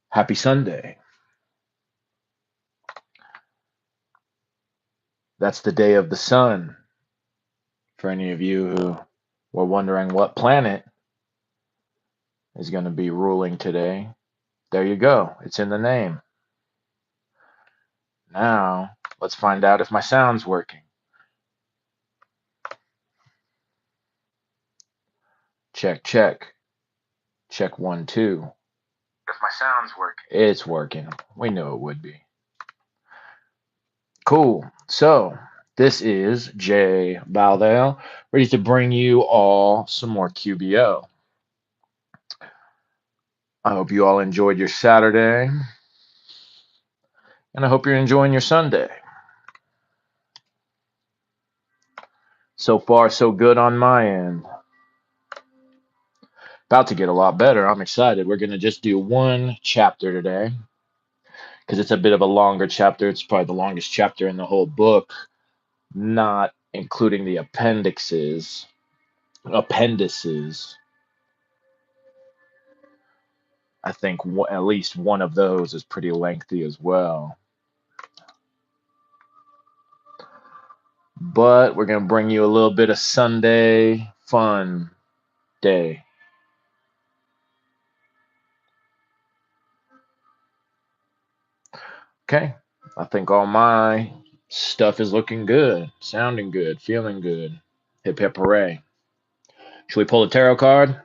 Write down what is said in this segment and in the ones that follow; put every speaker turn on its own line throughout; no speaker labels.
Happy Sunday. That's the day of the sun. For any of you who were wondering what planet is going to be ruling today, there you go. It's in the name. Now, let's find out if my sound's working. Check, check. Check 1, 2. If my sound's working. It's working. We knew it would be. Cool. So, this is J.B.L, ready to bring you all some more Q.B.L. I hope you all enjoyed your Saturday, and I hope you're enjoying your Sunday. So far, so good on my end. About to get a lot better. I'm excited. We're going to just do one chapter today because it's a bit of a longer chapter. It's probably the longest chapter in the whole book, not including the appendixes. Appendices. I think at least one of those is pretty lengthy as well. But we're going to bring you a little bit of Sunday fun day. Okay. I think all my stuff is looking good, sounding good, feeling good. Hip hip hooray. Should we pull a tarot card?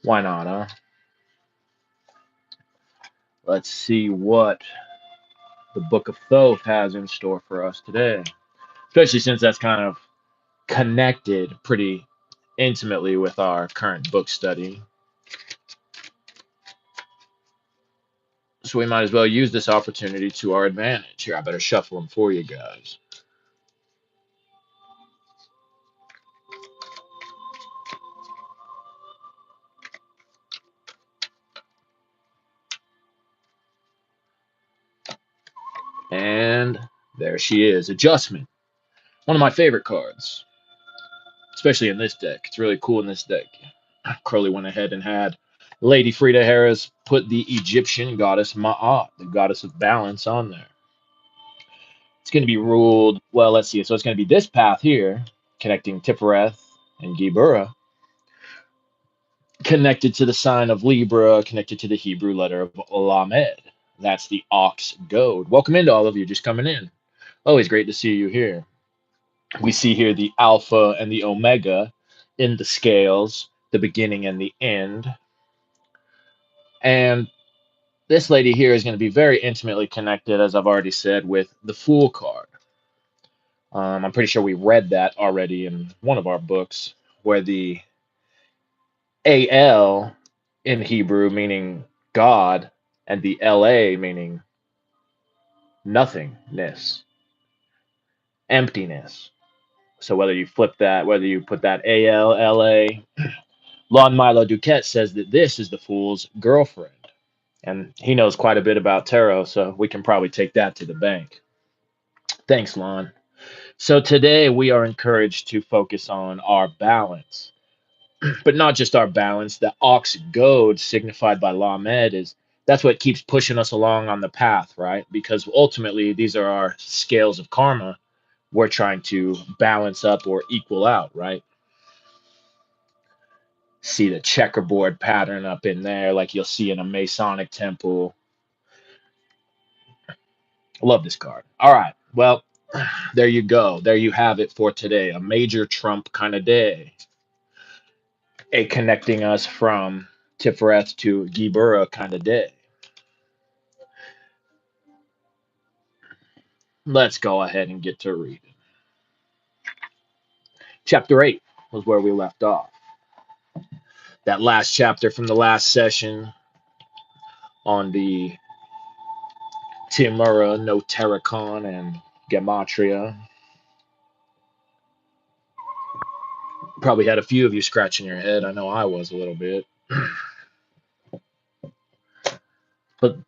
Why not, huh? Let's see what the Book of Thoth has in store for us today. Especially since that's kind of connected pretty intimately with our current book study. So we might as well use this opportunity to our advantage. Here, I better shuffle them for you guys. And there she is. Adjustment. One of my favorite cards, especially in this deck. It's really cool in this deck. Crowley went ahead and had Lady Frida Harris put the Egyptian goddess Ma'at, the goddess of balance, on there. It's going to be ruled, well, let's see. So it's going to be this path here, connecting Tifereth and Geburah, connected to the sign of Libra, connected to the Hebrew letter of Lamed. That's the ox goad. Welcome into all of you just coming in. Always great to see you here. We see here the alpha and the omega in the scales, the beginning and the end. And this lady here is going to be very intimately connected, as I've already said, with the Fool card. I'm pretty sure we read that already in one of our books, where the AL in Hebrew meaning God, and the LA meaning nothingness, emptiness. So whether you flip that, whether you put that AL, LA, Lon Milo Duquette says that this is the fool's girlfriend. And he knows quite a bit about tarot, so we can probably take that to the bank. Thanks, Lon. So today we are encouraged to focus on our balance, but not just our balance. The ox goad signified by Lamed is that's what keeps pushing us along on the path, right? Because ultimately these are our scales of karma we're trying to balance up or equal out, right? See the checkerboard pattern up in there, like you'll see in a Masonic temple. Love this card. All right. Well, there you go. There you have it for today. A major Trump kind of day. A connecting us from Tifereth to Geburah kind of day. Let's go ahead and get to reading. Chapter 8 was where we left off. That last chapter from the last session on the Timura, Notericon, and Gematria. Probably had a few of you scratching your head. I know I was a little bit. But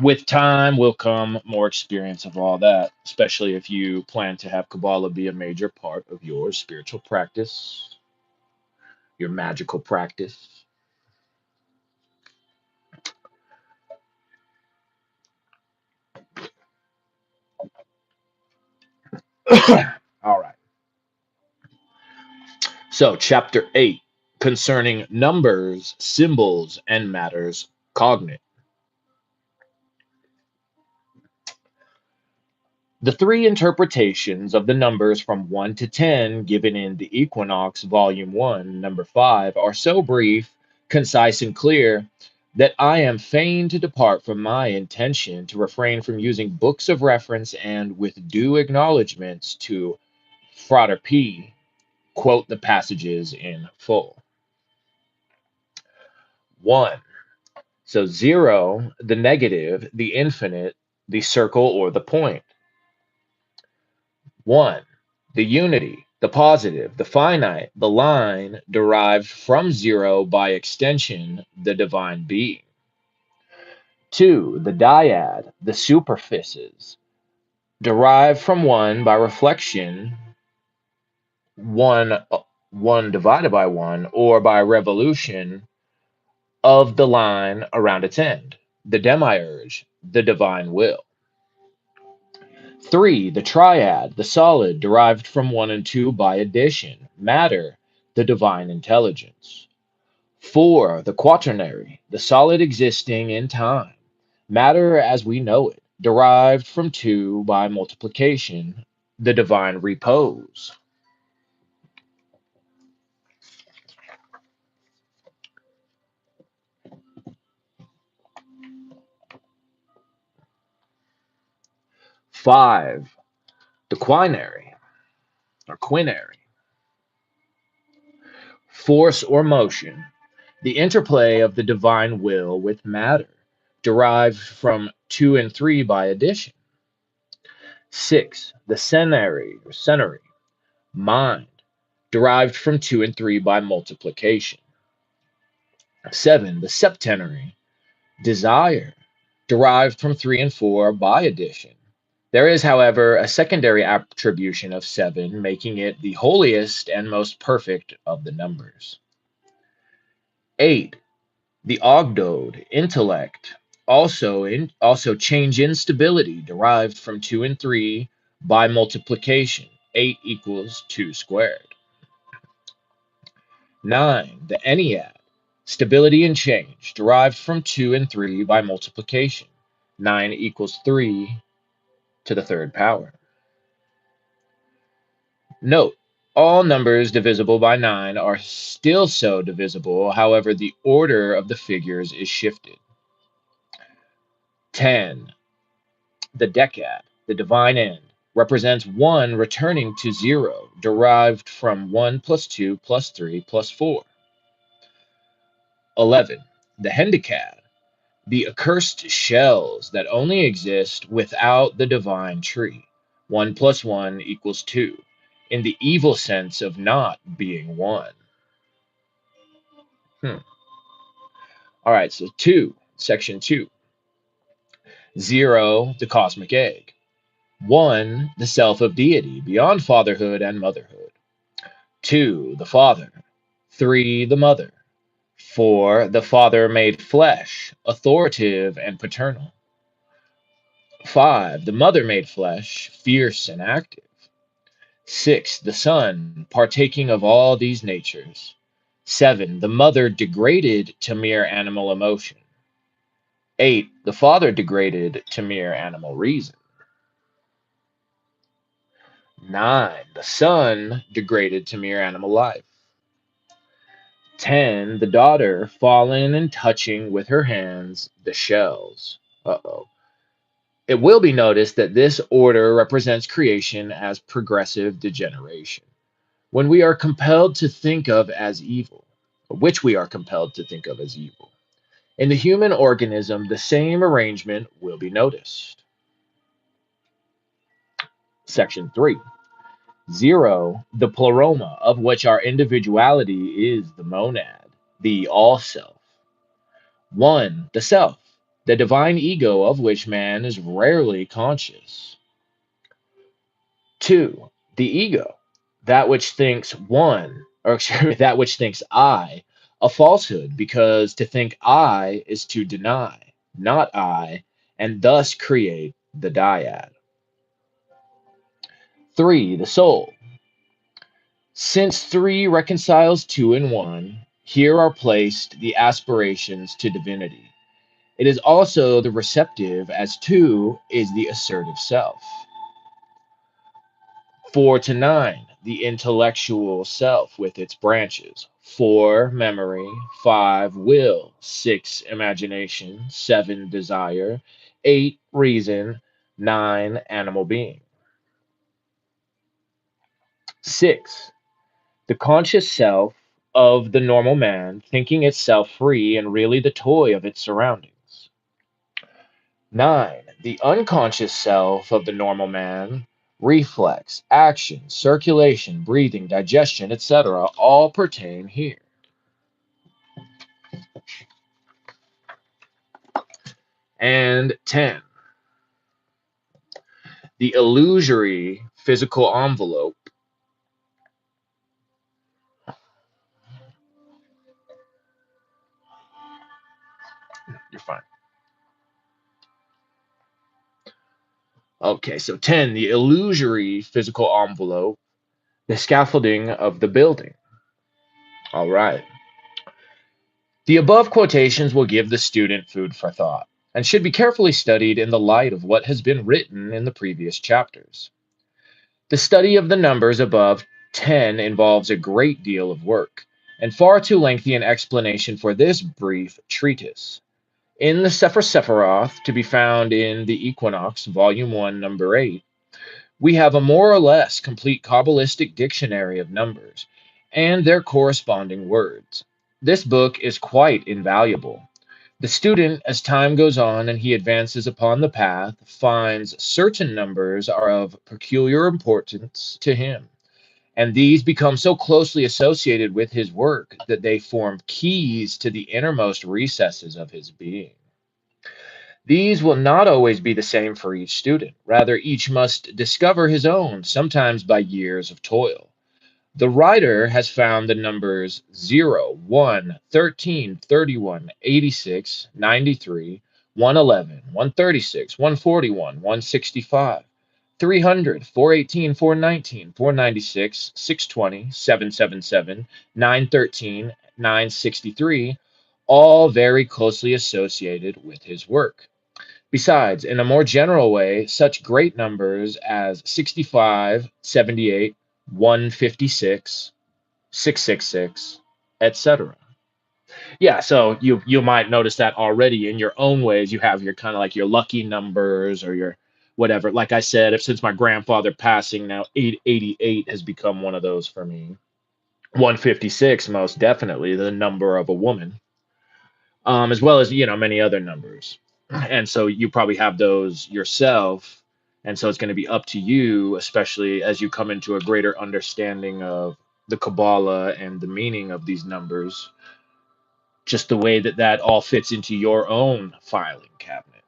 with time will come more experience of all that, especially if you plan to have Kabbalah be a major part of your spiritual practice, your magical practice. All right. So, chapter 8, concerning numbers, symbols, and matters cognate. The three interpretations of the numbers from 1 to 10 given in the Equinox, Volume 1, Number 5, are so brief, concise, and clear that I am fain to depart from my intention to refrain from using books of reference and, with due acknowledgments to Frater P, quote the passages in full. 1. So 0, the negative, the infinite, the circle, or the point. 1. The unity, the positive, the finite, the line derived from 0 by extension, the divine being. 2. The dyad, the superficies, derived from 1 by reflection, 1, 1 divided by 1, or by revolution of the line around its end, the demiurge, the divine will. 3. The triad, the solid, derived from 1 and 2 by addition, matter, the divine intelligence. 4. The quaternary, the solid existing in time, matter as we know it, derived from 2 by multiplication, the divine repose. 5. The quinary, or quinary, force or motion, the interplay of the divine will with matter, derived from 2 and 3 by addition. 6. The senary, or senary, mind, derived from 2 and 3 by multiplication. 7. The septenary, desire, derived from 3 and 4 by addition. There is, however, a secondary attribution of 7, making it the holiest and most perfect of the numbers. 8. The ogdoad, intellect, also change instability, derived from 2 and 3 by multiplication. 8 equals 2 squared. 9. The ennead, stability and change, derived from 2 and 3 by multiplication. 9 equals 3 to the third power. Note, all numbers divisible by 9 are still so divisible, however, the order of the figures is shifted. 10. The decad, the divine end, represents 1 returning to 0, derived from 1 plus 2 plus 3 plus 4. 11. The hendicad, the accursed shells that only exist without the divine tree. 1 plus 1 equals 2, in the evil sense of not being 1. All right, so 2, section 2. 0, the cosmic egg. 1, the self of deity, beyond fatherhood and motherhood. 2, the father. 3, the mother. 4, the father made flesh, authoritative and paternal. 5, the mother made flesh, fierce and active. 6, the son, partaking of all these natures. 7, the mother degraded to mere animal emotion. 8, the father degraded to mere animal reason. 9, the son degraded to mere animal life. 10, the daughter fallen and touching with her hands the shells. Uh-oh. It will be noticed that this order represents creation as progressive degeneration, when we are compelled to think of as evil, which we are compelled to think of as evil. In the human organism, the same arrangement will be noticed. Section 3. 0, the pleroma, of which our individuality is the monad, the all self. 1, the self, the divine ego of which man is rarely conscious. 2, the ego, that which thinks one, or excuse me, that which thinks I, a falsehood, because to think I is to deny, not I, and thus create the dyad. 3. The soul. Since 3 reconciles 2 and 1, here are placed the aspirations to divinity. It is also the receptive, as 2 is the assertive self. 4 to 9, the intellectual self with its branches. 4, memory. 5, will. 6, imagination. 7, desire. 8, reason. 9, animal being. 6, the conscious self of the normal man, thinking itself free and really the toy of its surroundings. 9, the unconscious self of the normal man, reflex, action, circulation, breathing, digestion, etc., all pertain here. And 10, the illusory physical envelope. You're fine. Okay, so 10, the illusory physical envelope, the scaffolding of the building. All right. The above quotations will give the student food for thought and should be carefully studied in the light of what has been written in the previous chapters. The study of the numbers above 10 involves a great deal of work, and far too lengthy an explanation for this brief treatise. In the Sefer Sephiroth, to be found in the Equinox, Volume 1, Number 8, we have a more or less complete Kabbalistic dictionary of numbers and their corresponding words. This book is quite invaluable. The student, as time goes on and he advances upon the path, finds certain numbers are of peculiar importance to him, and these become so closely associated with his work that they form keys to the innermost recesses of his being. These will not always be the same for each student. Rather, each must discover his own, sometimes by years of toil. The writer has found the numbers 0, 1, 13, 31, 86, 93, 111, 136, 141, 165, 300, 418, 419, 496, 620, 777, 913, 963, all very closely associated with his work. Besides, in a more general way, such great numbers as 65, 78, 156, 666, etc. Yeah, so you might notice that already in your own ways. You have your kind of like your lucky numbers or your whatever. Like I said, if since my grandfather passing now, 888 has become one of those for me. 156, most definitely, the number of a woman, as well as many other numbers. And so you probably have those yourself, and so it's going to be up to you, especially as you come into a greater understanding of the Kabbalah and the meaning of these numbers, just the way that that all fits into your own filing cabinet.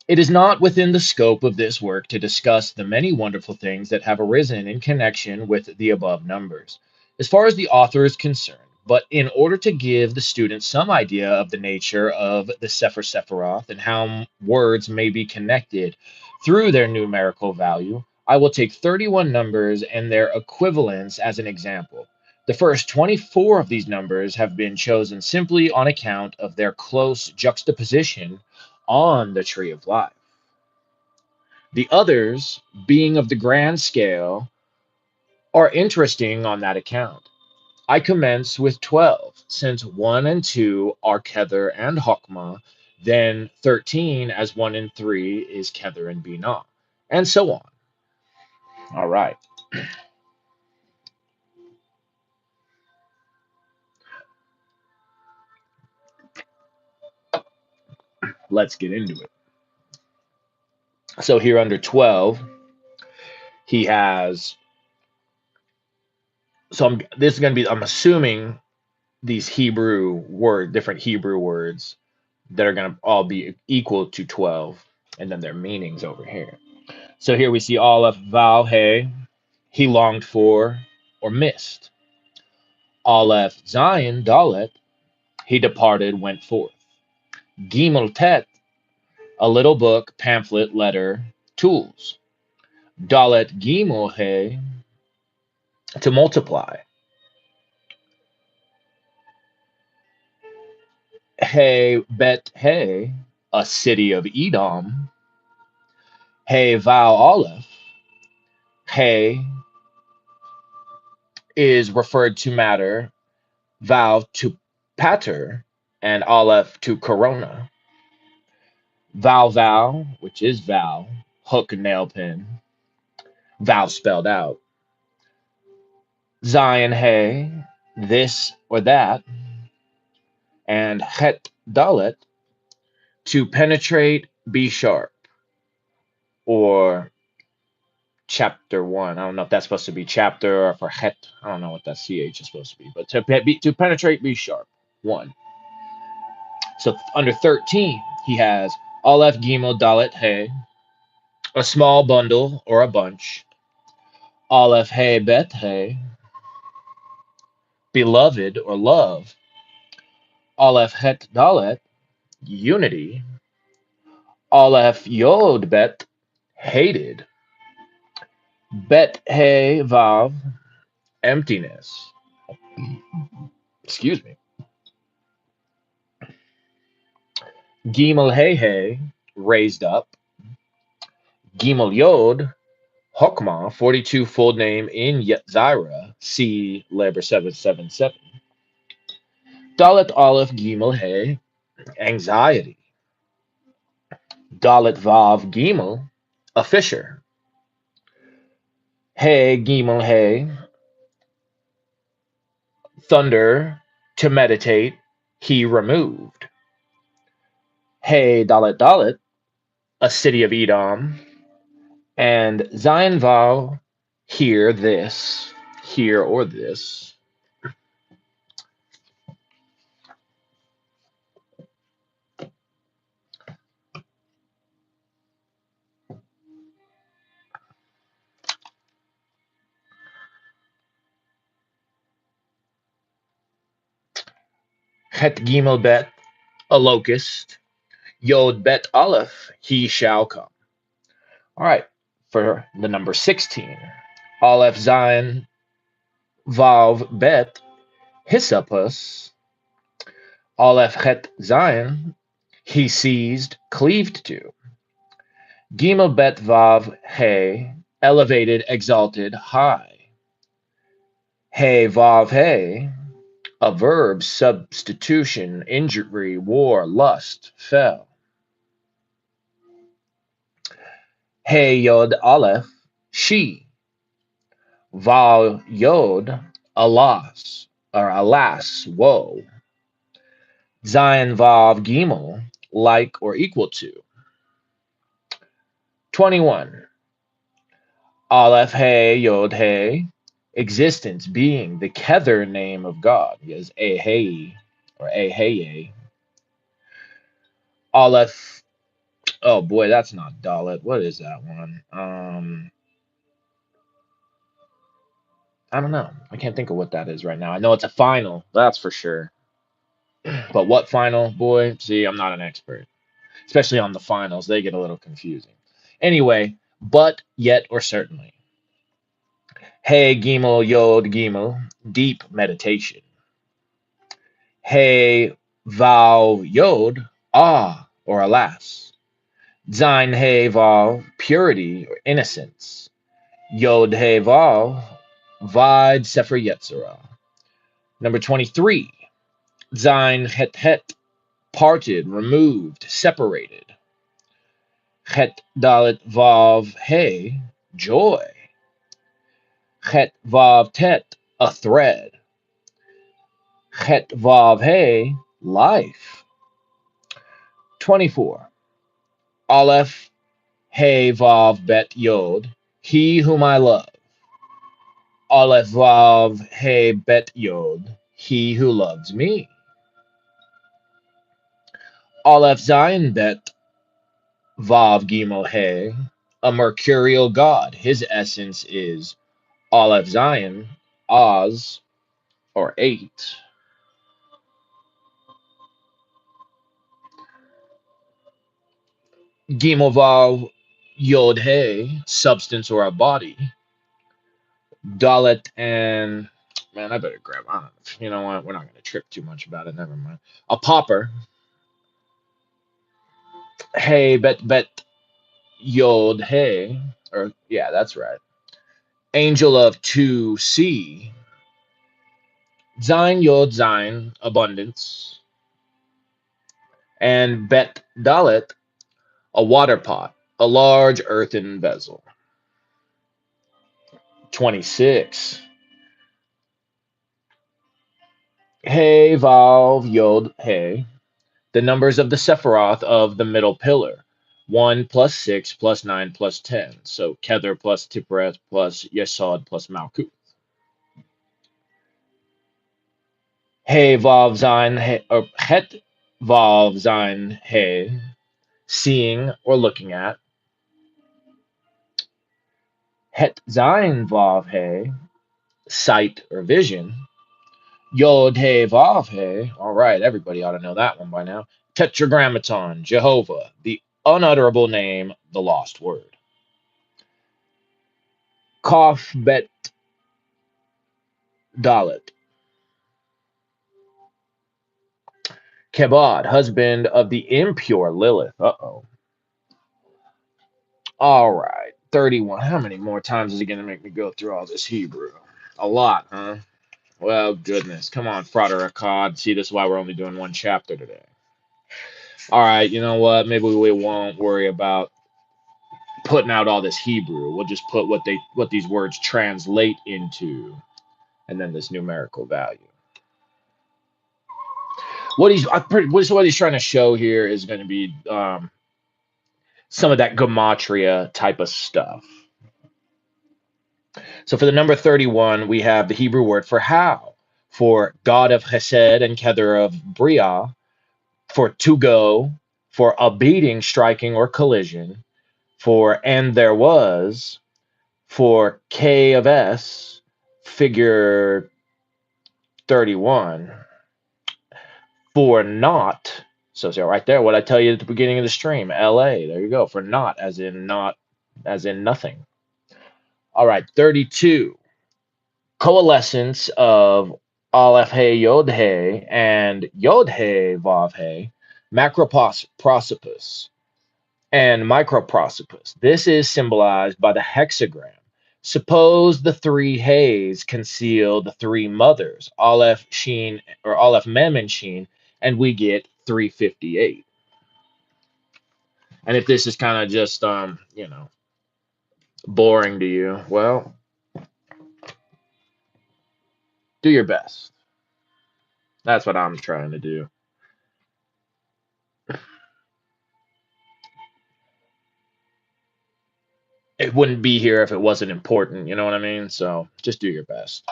It is not within the scope of this work to discuss the many wonderful things that have arisen in connection with the above numbers, as far as the author is concerned. But in order to give the student some idea of the nature of the Sefer Sephiroth and how words may be connected through their numerical value, I will take 31 numbers and their equivalents as an example. The first 24 of these numbers have been chosen simply on account of their close juxtaposition on the tree of life. The others, being of the grand scale, are interesting on that account. I commence with 12, since 1 and 2 are Kether and Hokmah, then 13, as 1 and 3 is Kether and Binah, and so on. All right, let's get into it. So here under 12, he has, this is going to be, I'm assuming these different Hebrew words that are going to all be equal to 12, and then their meanings over here. So here we see Aleph, Vav, He, he longed for or missed. Aleph, Zion, Dalet, he departed, went forth. Gimel, Tet, a little book, pamphlet, letter, tools. Dalet Gimel He, to multiply. He Bet He, a city of Edom. He Vav Aleph, He is referred to matter, Vav to pater, and Aleph to corona. Val, which is Val, hook, nail, pin. Val spelled out. Zion, He, this or that. And Het Dalet, to penetrate, be sharp. Or chapter one. I don't know if that's supposed to be chapter or for Het. I don't know what that CH is supposed to be. But to penetrate, be sharp. One. So under 13, he has Aleph Gimel Dalet He, a small bundle or a bunch. Aleph He Bet He, beloved or love. Aleph Het Dalet, unity. Aleph Yod Bet, hated. Bet He Vav, emptiness. Excuse me. Gimel He, raised up. Gimel Yod, Hokmah, 42 full name in Yetzirah, see Labor 777. Dalet Aleph Gimel He, anxiety. Dalet Vav Gimel, a fisher. He Gimel He, thunder, to meditate, he removed. He Dalet, a city of Edom. And Zion Vav, here, this, here or this. Het Gimel Bet, a locust. Yod Bet Aleph, he shall come. All right, for the number 16. Aleph Zion Vav Bet, Hyssopus. Aleph Het Zion, he seized, cleaved to. Gimel Bet Vav He, elevated, exalted, high. He Vav He, a verb, substitution, injury, war, lust, fell. He Yod Aleph, she. Val Yod, alas, or alas, woe. Zion Vav Gimel, like or equal to. 21. Aleph He Yod He, existence, being, the kether name of God, is Ehei or Eheye. Aleph, oh boy, that's not Dalet. What is that one? I don't know. I can't think of what that is right now. I know it's a final, that's for sure. But what final, boy? See, I'm not an expert. Especially on the finals, they get a little confusing. Anyway, but, yet, or certainly. Hey, Gimel, Yod, Gimel, deep meditation. Hey, Vav, Yod, ah, or alas. Zain, Hey, Vav, purity or innocence. Yod, Hey, Vav, Vide, Sefer Yetzirah. Number 23. Zain, Het, parted, removed, separated. Het Dalet Vav He, joy. Het Vav Tet, a thread. Het Vav He, life. 24. Aleph He Vav Bet Yod, he whom I love. Aleph Vav He Bet Yod, he who loves me. Aleph Zion Bet Vav Gimel He, a mercurial god. His essence is Aleph Zion, Oz, or 8. Gimel Vav Yod He, substance or a body. Dalet and man, I better grab. I don't know. You know what? We're not going to trip too much about it. Never mind. A pauper. Hey, bet Yod He, or yeah, that's right. Angel of 2C. Zain Yod Zain, abundance. And Bet Dalet, a water pot, a large earthen vessel. 26. Hey Vav Yod Hey, the numbers of the Sephiroth of the middle pillar. 1 plus 6 plus 9 plus 10. So Kether plus Tiphereth plus Yesod plus Malkuth. Hey Vav Zain He, or Het Vav Zain He, seeing or looking at. Het Zain Vav He, sight or vision. Yod He Vav He. All right, everybody ought to know that one by now. Tetragrammaton, Jehovah, the unutterable name, the lost word. Kaf Bet Dalet. Kebad, husband of the impure Lilith. Uh-oh. All right, 31. How many more times is he going to make me go through all this Hebrew? A lot, huh? Well, goodness. Come on, Frater Achad. See, this is why we're only doing one chapter today. All right, you know what? Maybe we won't worry about putting out all this Hebrew. We'll just put what these words translate into, and then this numerical value. What he's trying to show here is going to be some of that gematria type of stuff. So for the number 31, we have the Hebrew word for how, for God of Chesed and Kether of Bria, for to go, for a beating, striking, or collision, for and there was, for K of S, figure 31, for not. So see right there, what I tell you at the beginning of the stream, LA. There you go. For not, as in nothing. All right, 32. Coalescence of Aleph He Yod He and Yod He Vav He, macroprosopus and microprosopus. This is symbolized by the hexagram. Suppose the three He's conceal the three mothers, Aleph Sheen or Aleph Mem and Sheen, and we get 358. And if this is kind of just boring to you, well, do your best. That's what I'm trying to do. It wouldn't be here if it wasn't important, you know what I mean? So just do your best.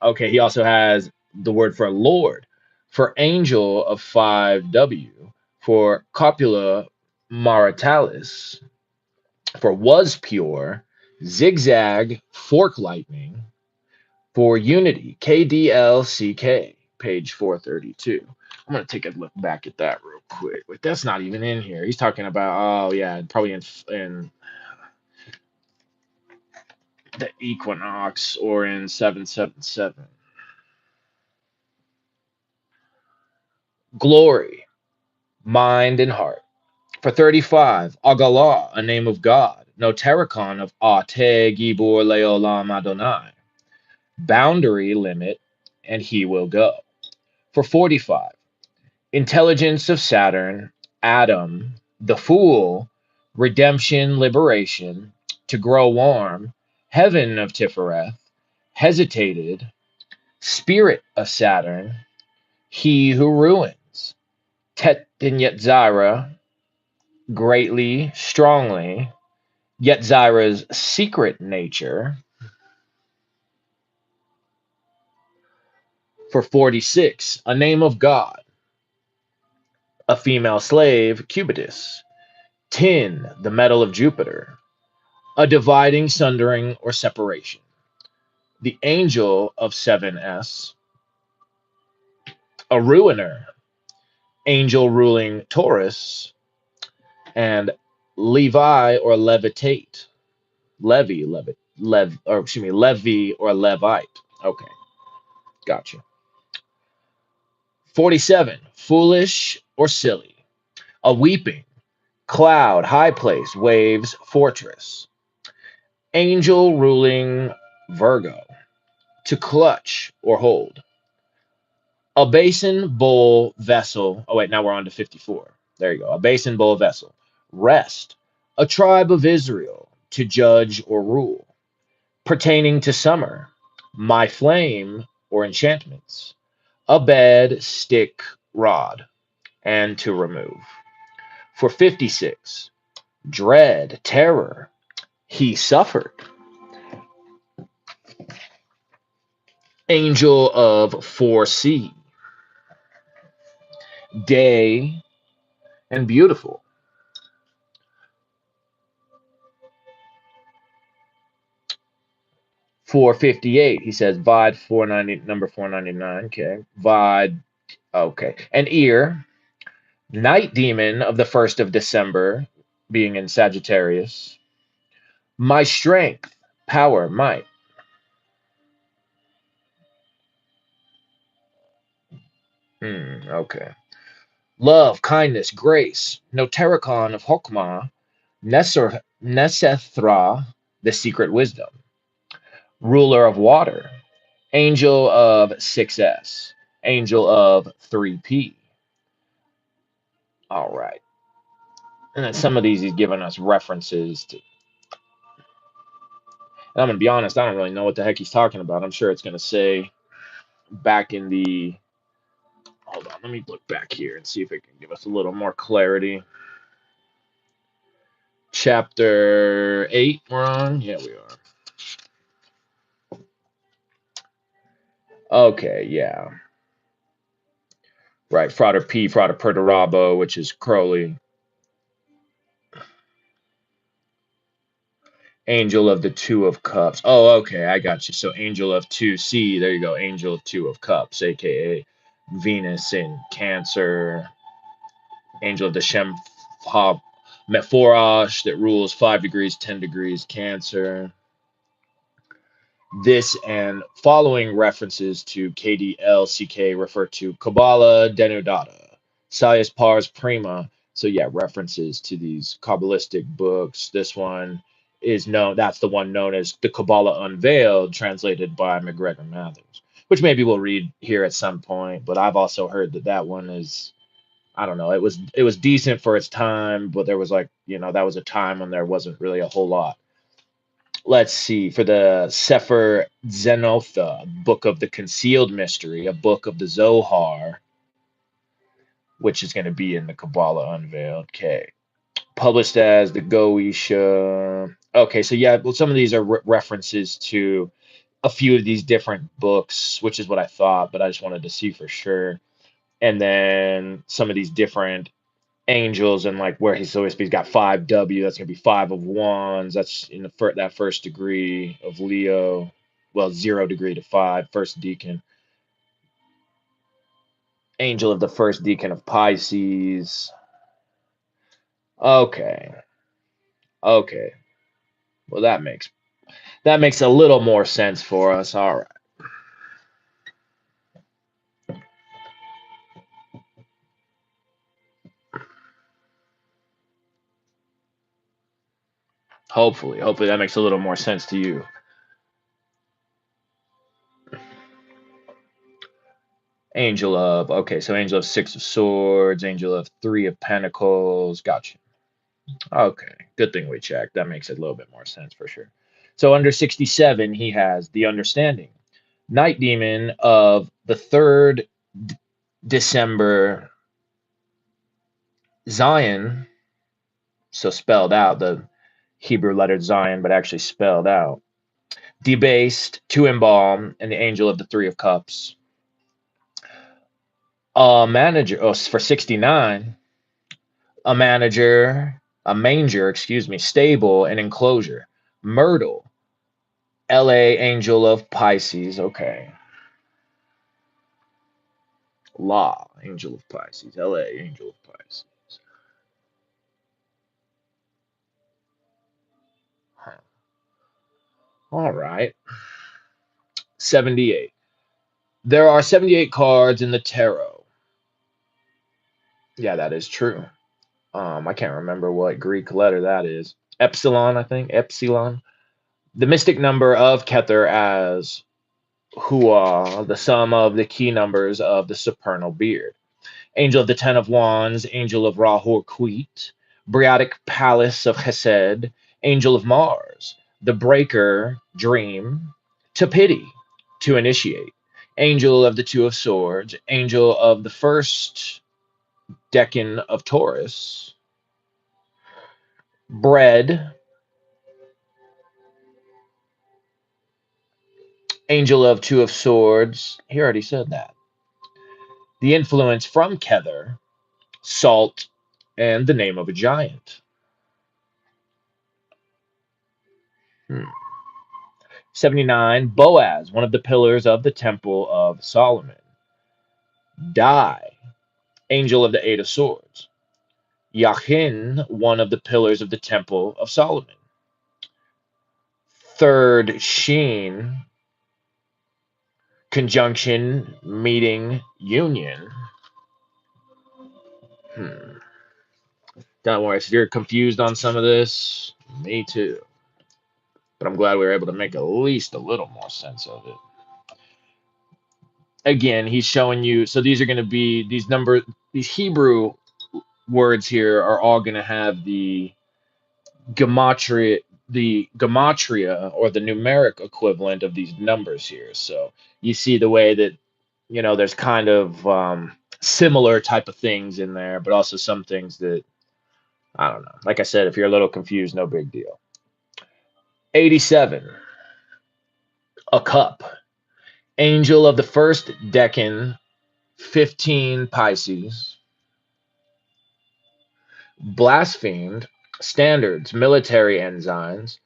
Okay, he also has the word for Lord, for angel of 5W, for copula maritalis, for was pure, zigzag, fork lightning, for unity, KDLCK, page 432. I'm going to take a look back at that real quick. Wait, that's not even in here. He's talking about, oh, yeah, probably in the equinox or in 777. Glory, mind, and heart. For 35, Agalah, a name of God. Notericon of Ate Gibor Leolam Adonai. Boundary limit, and he will go. For 45, intelligence of Saturn, Adam, the fool, redemption, liberation, to grow warm, heaven of Tifereth, hesitated, spirit of Saturn, he who ruins, Tet and Yetzirah, greatly, strongly, Yetzirah's secret nature. For 46, a name of God, a female slave, Q.B.L, tin, the metal of Jupiter, a dividing, sundering, or separation. The angel of 7S, a ruiner, angel ruling Taurus, and Levi or levitate. Levy or levite. Okay, gotcha. 47. Foolish or silly. A weeping, cloud, high place, waves, fortress. Angel ruling Virgo. To clutch or hold. A basin, bowl, vessel. Oh, wait, now we're on to 54. There you go. A basin, bowl, vessel. Rest. A tribe of Israel. To judge or rule. Pertaining to summer. My flame or enchantments. A bed, stick, rod. And to remove. For 56. Dread, terror. He suffered. Angel of foresee. Day and beautiful. 458, he says Vod 490, number 499. Okay. Vod, okay. An ear, night demon of the 1st of December, being in Sagittarius. My strength, power, might. Okay. Love, kindness, grace. Notericon of Hokmah, Nesethra, the secret wisdom. Ruler of water. Angel of 6S. Angel of 3P. All right. And then some of these he's given us references to. And I'm gonna be honest, I don't really know what the heck he's talking about. I'm sure it's gonna say back in the. Hold on, let me look back here and see if it can give us a little more clarity. Chapter 8, we're on. Yeah, we are. Okay, yeah. Right, Frater P, Frater Perturabo, which is Crowley. Angel of the Two of Cups. Oh, okay, I got you. So Angel of 2C, there you go. Angel of Two of Cups, aka Venus in Cancer. Angel of the Shem Mephorosh that rules 5 degrees, 10 degrees Cancer. This and following references to KDLCK refer to Kabbalah Denudata, Salius Pars Prima. So yeah, references to these Kabbalistic books. This one is known, that's the one known as the Kabbalah Unveiled, translated by McGregor Mathers, which maybe we'll read here at some point. But I've also heard that that one is, I don't know, it was decent for its time, but there was like, that was a time when there wasn't really a whole lot. Let's see, for the Sefer Zenotha, Book of the Concealed Mystery, a book of the Zohar, which is going to be in the Kabbalah Unveiled. Okay. Published as the Goisha. Okay, so yeah, well, some of these are references to a few of these different books, which is what I thought, but I just wanted to see for sure. And then some of these different angels and like where he's got 5W, that's gonna be 5 of Wands. That's in that first degree of Leo. Well, 0 degree to 5, first deacon. Angel of the first deacon of Pisces. Okay. Okay. Well, that makes a little more sense for us. All right. Hopefully that makes a little more sense to you. Angel of, okay, so Angel of 6 of Swords, Angel of 3 of Pentacles. Gotcha. Okay, good thing we checked. That makes it a little bit more sense for sure. So under 67, he has the understanding. Night demon of the 3rd December, Zion, so spelled out, the Hebrew letter Zion, but actually spelled out. Debased, 2 embalm, and the angel of the 3 of Cups. A manager, oh, for 69, a manger, excuse me, stable and enclosure. Myrtle, LA angel of Pisces. Okay. Law, angel of Pisces. LA angel of Pisces. All right. 78. There are 78 cards in the tarot. Yeah, that is true. I can't remember what Greek letter that is. Epsilon, I think. Epsilon. The mystic number of Kether as Hua, the sum of the key numbers of the supernal beard. Angel of the Ten of Wands, Angel of Rahur Queet, Briatic Palace of Chesed, Angel of Mars, the Breaker, Dream, to pity, to initiate, Angel of the Two of Swords, Angel of the First Decan of Taurus, Bread, Angel of Two of Swords. He already said that. The influence from Kether, Salt, and the name of a giant. Hmm. 79, Boaz, one of the pillars of the Temple of Solomon. Dai, angel of the Eight of Swords. Yachin, one of the pillars of the Temple of Solomon. Third, Sheen, conjunction, meeting, union. Hmm. Don't worry, if you're confused on some of this, me too. But I'm glad we were able to make at least a little more sense of it. Again, he's showing you, so these are going to be these numbers, these Hebrew words here are all going to have gematria the gematria or the numeric equivalent of these numbers here. So you see the way that there's kind of similar type of things in there, but also some things that I don't know. Like I said, if you're a little confused, no big deal. 87, a cup, angel of the first decan, 15 Pisces, blasphemed, standards, military ensigns,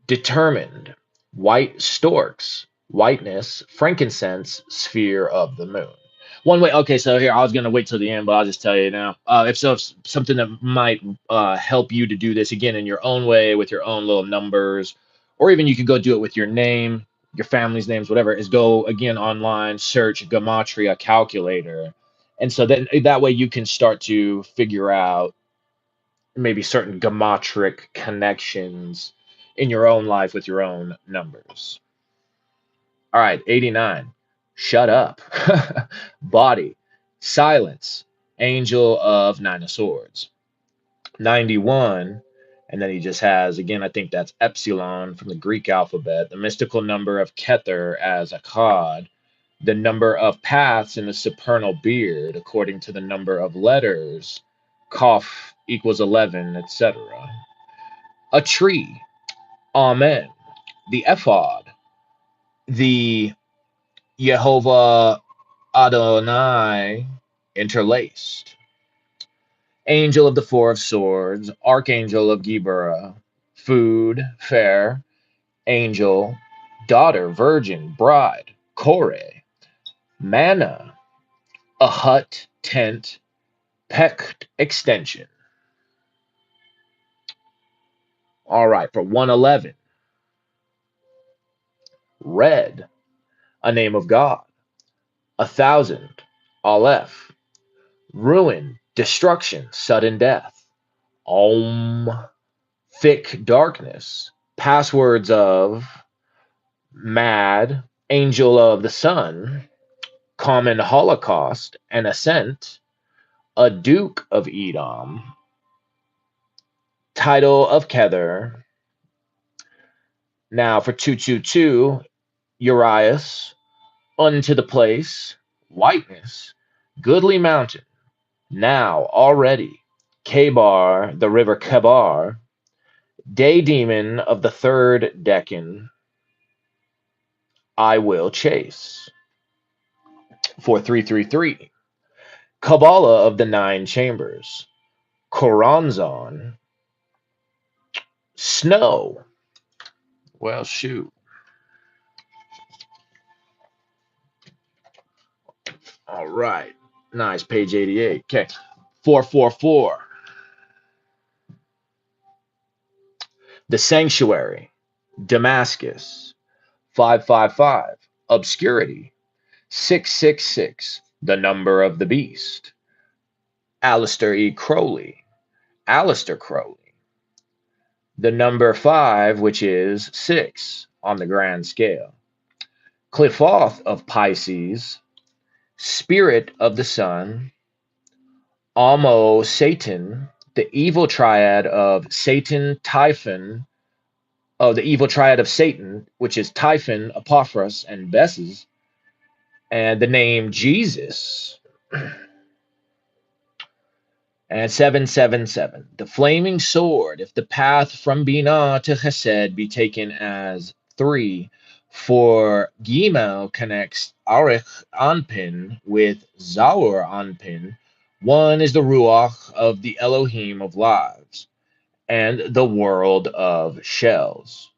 determined, white storks, whiteness, frankincense, sphere of the moon. One way, okay, so here, I was going to wait till the end, but I'll just tell you now. If something that might help you to do this again in your own way with your own little numbers, or even you could go do it with your name, your family's names, whatever, is go again online, search Gematria calculator. And so then that way you can start to figure out maybe certain geometric connections in your own life with your own numbers. All right, 89. Shut up. Body. Silence. Angel of Nine of Swords. 91. And then he just has, again, I think that's epsilon from the Greek alphabet, the mystical number of Kether as Achad, the number of paths in the supernal beard according to the number of letters, Kaf equals 11, etc. A tree, Amen. The ephod, the Yehovah Adonai interlaced. Angel of the Four of Swords, Archangel of Gibera, food, fair, angel, daughter, virgin, bride, Kore, manna, a hut, tent, pecked extension. All right, for 111, red, a name of God, 1,000, Aleph, ruin, destruction, sudden death, Om, thick darkness, passwords of mad, angel of the sun, common holocaust, and ascent, a duke of Edom, title of Kether. Now for 222, Urias, unto the place, whiteness, goodly mountain, now already, Kabar, the river Kabar, day demon of the third decan, I will chase. For 333, Kabbalah of the nine chambers, Koranzon, snow. Well, shoot. All right. Nice. Page 88. Okay. 444. The sanctuary. Damascus, 555. Obscurity, 666. The number of the beast. Alistair E. Crowley, Alistair Crowley. The number 5, which is 6 on the grand scale. Cliffoth of Pisces, Spirit of the Sun, Almo Satan, the evil triad of Satan, Typhon, the evil triad of Satan, which is Typhon, Apophis, and Besses, and the name Jesus, and 777. The flaming sword, if the path from Binah to Chesed be taken as 3, for Gimel connects Arich Anpin with Zawar Anpin. One is the Ruach of the Elohim of lives and the world of shells,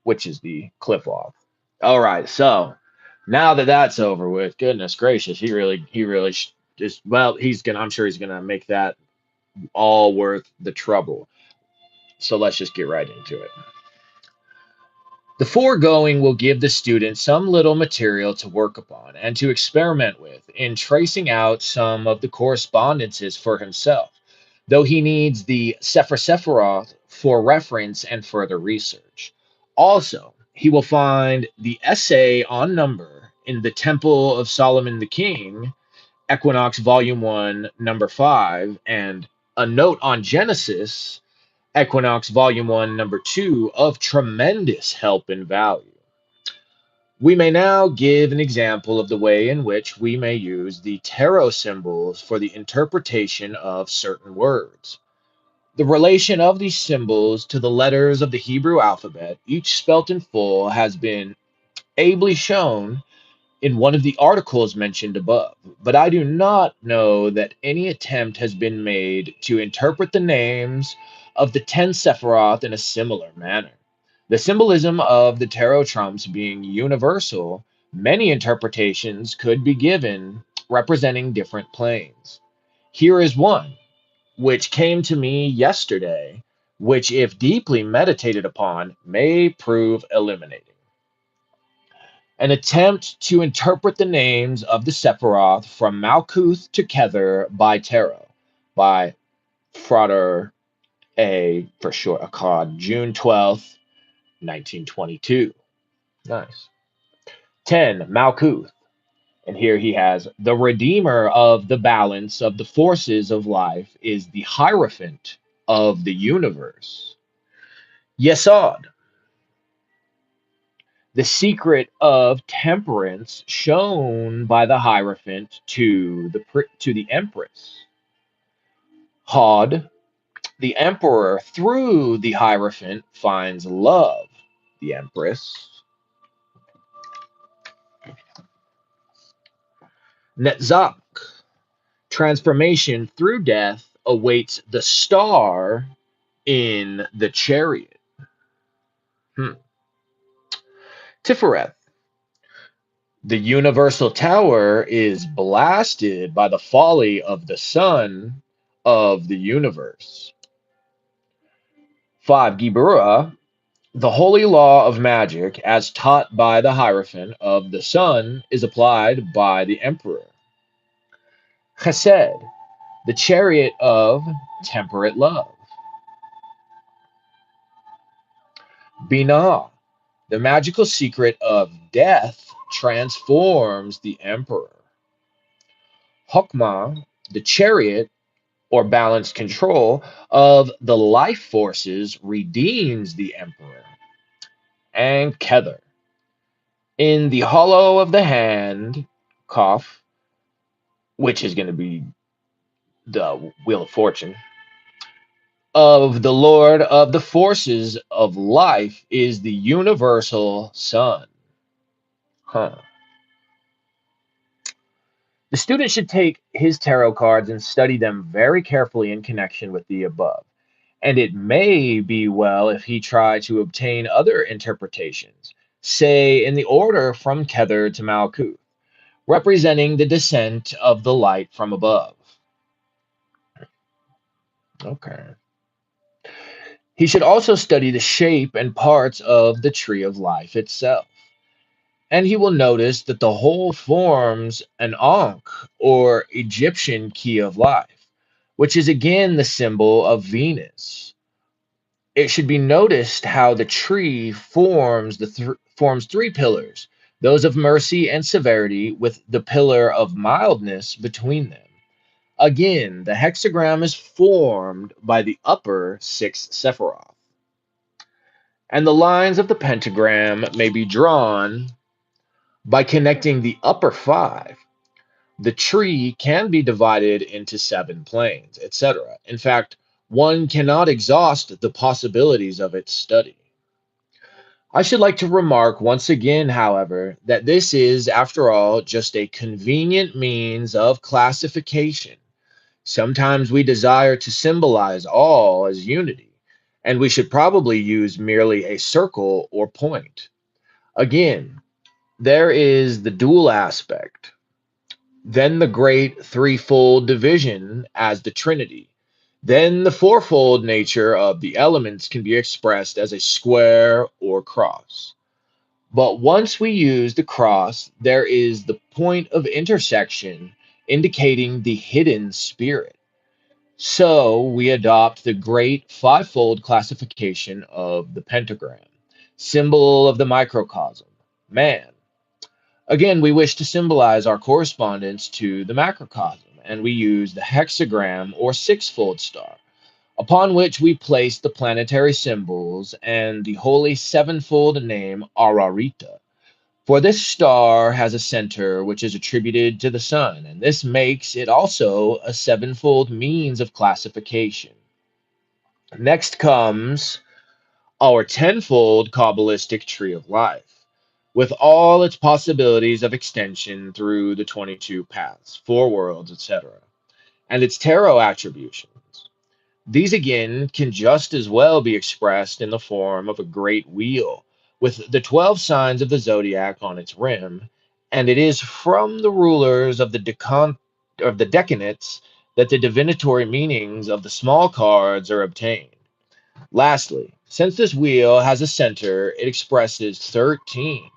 which is the cliff off. All right, so now that that's over with, goodness gracious, just well, he's gonna. I'm sure he's gonna make that all worth the trouble. So let's just get right into it. The foregoing will give the student some little material to work upon and to experiment with in tracing out some of the correspondences for himself, though he needs the Sefer Sephiroth for reference and further research. Also, he will find the essay on number in the Temple of Solomon the King, Equinox Volume 1, Number 5, and a note on Genesis, Equinox Volume 1, Number 2, of tremendous help and value. We may now give an example of the way in which we may use the tarot symbols for the interpretation of certain words. The relation of these symbols to the letters of the Hebrew alphabet, each spelt in full, has been ably shown in one of the articles mentioned above, but I do not know that any attempt has been made to interpret the names of the 10 Sephiroth in a similar manner. The symbolism of the tarot trumps being universal, many interpretations could be given representing different planes. Here is one, which came to me yesterday, which, if deeply meditated upon, may prove illuminating. An attempt to interpret the names of the Sephiroth from Malkuth to Kether by tarot by Frater A, for short, Achad, June 12th, 1922. Nice. 10, Malkuth. And here he has the redeemer of the balance of the forces of life is the Hierophant of the universe. Yesod, the secret of temperance shown by the Hierophant to the Empress. Hod, the Emperor through the Hierophant finds love, the Empress. Netzach, transformation through death awaits the star in the chariot. Tifereth, the universal tower is blasted by the folly of the sun of the universe. 5. Gibura, the holy law of magic, as taught by the Hierophant of the sun, is applied by the emperor. Chesed, the chariot of temperate love. Binah, the magical secret of death, transforms the emperor. Hokmah, the chariot or balanced control of the life forces, redeems the emperor. And Kether, in the hollow of the hand, Kof, which is going to be the Wheel of Fortune, of the Lord of the forces of life is the universal sun. Huh. The student should take his tarot cards and study them very carefully in connection with the above. And it may be well if he try to obtain other interpretations, say in the order from Kether to Malkuth, representing the descent of the light from above. Okay. He should also study the shape and parts of the tree of life itself. And he will notice that the whole forms an Ankh, or Egyptian key of life, which is again the symbol of Venus. It should be noticed how the tree forms three pillars, those of mercy and severity, with the pillar of mildness between them. Again, the hexagram is formed by the upper six Sephiroth, and the lines of the pentagram may be drawn by connecting the upper five. The tree can be divided into seven planes, etc. In fact, one cannot exhaust the possibilities of its study. I should like to remark once again, however, that this is, after all, just a convenient means of classification. Sometimes we desire to symbolize all as unity, and we should probably use merely a circle or point. Again, there is the dual aspect, then the great threefold division as the Trinity. Then the fourfold nature of the elements can be expressed as a square or cross. But once we use the cross, there is the point of intersection indicating the hidden spirit. So we adopt the great fivefold classification of the pentagram, symbol of the microcosm, man. Again, we wish to symbolize our correspondence to the macrocosm, and we use the hexagram or sixfold star, upon which we place the planetary symbols and the holy sevenfold name Ararita. For this star has a center which is attributed to the sun, and this makes it also a sevenfold means of classification. Next comes our tenfold Kabbalistic tree of life, with all its possibilities of extension through the 22 paths, four worlds, etc., and its tarot attributions. These again can just as well be expressed in the form of a great wheel, with the 12 signs of the zodiac on its rim, and it is from the rulers of the decanates that the divinatory meanings of the small cards are obtained. Lastly, since this wheel has a center, it expresses 13,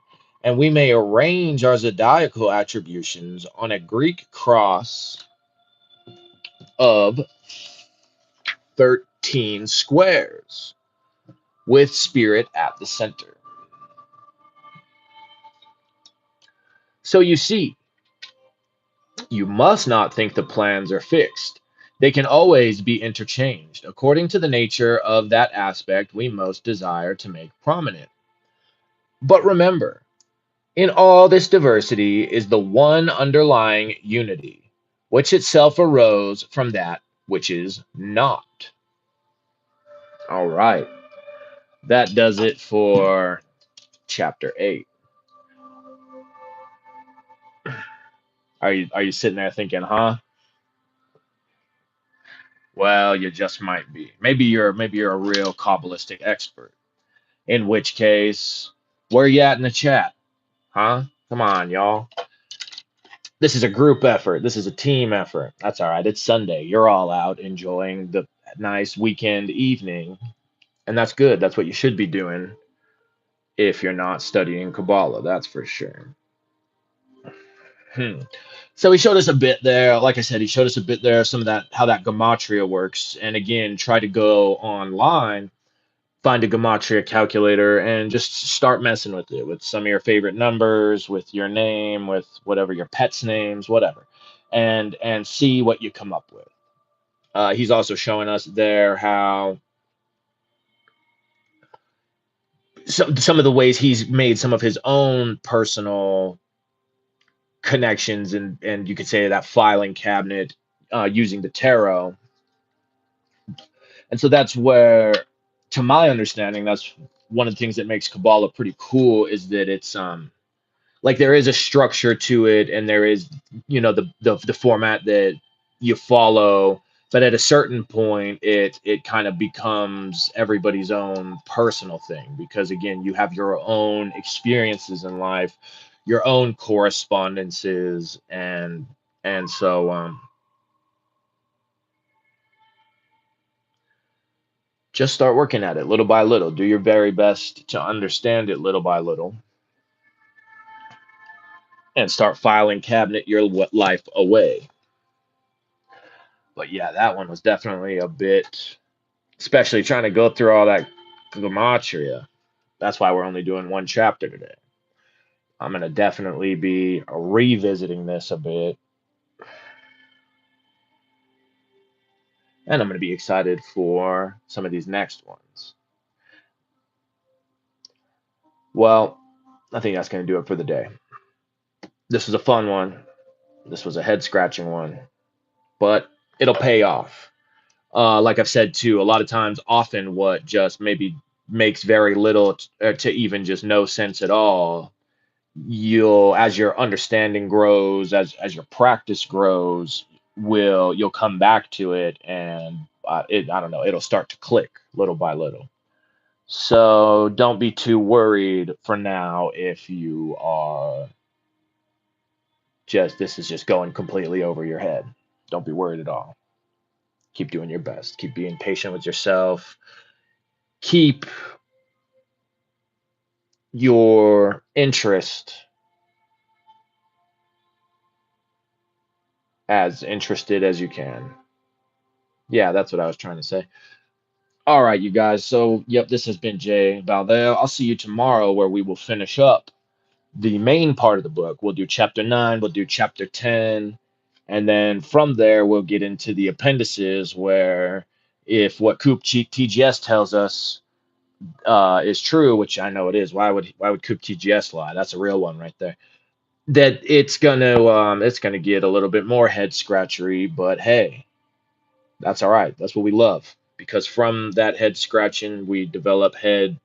and we may arrange our zodiacal attributions on a Greek cross of 13 squares with spirit at the center. So you see, you must not think the plans are fixed. They can always be interchanged according to the nature of that aspect we most desire to make prominent. But remember, in all this diversity is the one underlying unity, which itself arose from that which is not. All right, that does it for chapter 8. Are you sitting there thinking, huh? Well, you just might be. Maybe you're a real Kabbalistic expert. In which case, where you at in the chat? Huh? Come on, y'all. This is a group effort. This is a team effort. That's all right. It's Sunday. You're all out enjoying the nice weekend evening, and that's good. That's what you should be doing if you're not studying Kabbalah. That's for sure. Hmm. So he showed us a bit there. Like I said, he showed us a bit there, some of that, how that gematria works. And again, try to go online, find a gematria calculator, and just start messing with it with some of your favorite numbers, with your name, with whatever your pets' names, whatever, and see what you come up with. He's also showing us there how some of the ways he's made some of his own personal connections, and you could say that filing cabinet using the tarot. And so that's where, to my understanding, that's one of the things that makes Kabbalah pretty cool, is that it's like there is a structure to it, and there is, the format that you follow, but at a certain point it kind of becomes everybody's own personal thing, because again, you have your own experiences in life, your own correspondences, and so Just start working at it little by little. Do your very best to understand it little by little, and start filing cabinet your life away. But yeah, that one was definitely a bit, especially trying to go through all that gematria. That's why we're only doing one chapter today. I'm going to definitely be revisiting this a bit, and I'm going to be excited for some of these next ones. Well, I think that's going to do it for the day. This was a fun one. This was a head scratching one, but it'll pay off. Like I've said too, a lot of times, often what just maybe makes very little to even just no sense at all, you'll, as your understanding grows, as your practice grows, you'll come back to it, and I don't know, it'll start to click little by little. So don't be too worried for now if you are just, this is just going completely over your head. Don't be worried at all. Keep doing your best. Keep being patient with yourself. Keep your interest as interested as you can. Yeah, that's what I was trying to say. All right, you guys. So, yep, this has been Q.B.L. I'll see you tomorrow where we will finish up the main part of the book. We'll do chapter 9, we'll do chapter 10, and then from there we'll get into the appendices where, if what TGS tells us is true, which I know it is. Why would Coop TGS lie? That's a real one right there. That it's gonna get a little bit more head scratchery, but hey, that's all right. That's what we love, because from that head scratching we develop head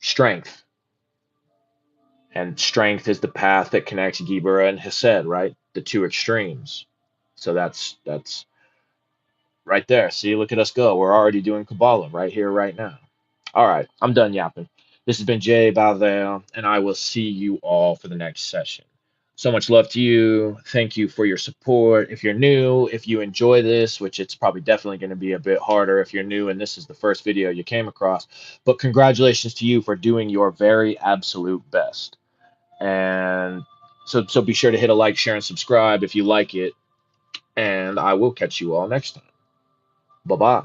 strength, and strength is the path that connects Gibera and Hesed, right? The two extremes. So that's right there. See, look at us go. We're already doing Kabbalah right here, right now. All right, I'm done yapping. This has been Q.B.L, and I will see you all for the next session. So much love to you. Thank you for your support. If you're new, if you enjoy this, which it's probably definitely going to be a bit harder if you're new and this is the first video you came across, but congratulations to you for doing your very absolute best. And so be sure to hit a like, share, and subscribe if you like it. And I will catch you all next time. Bye bye.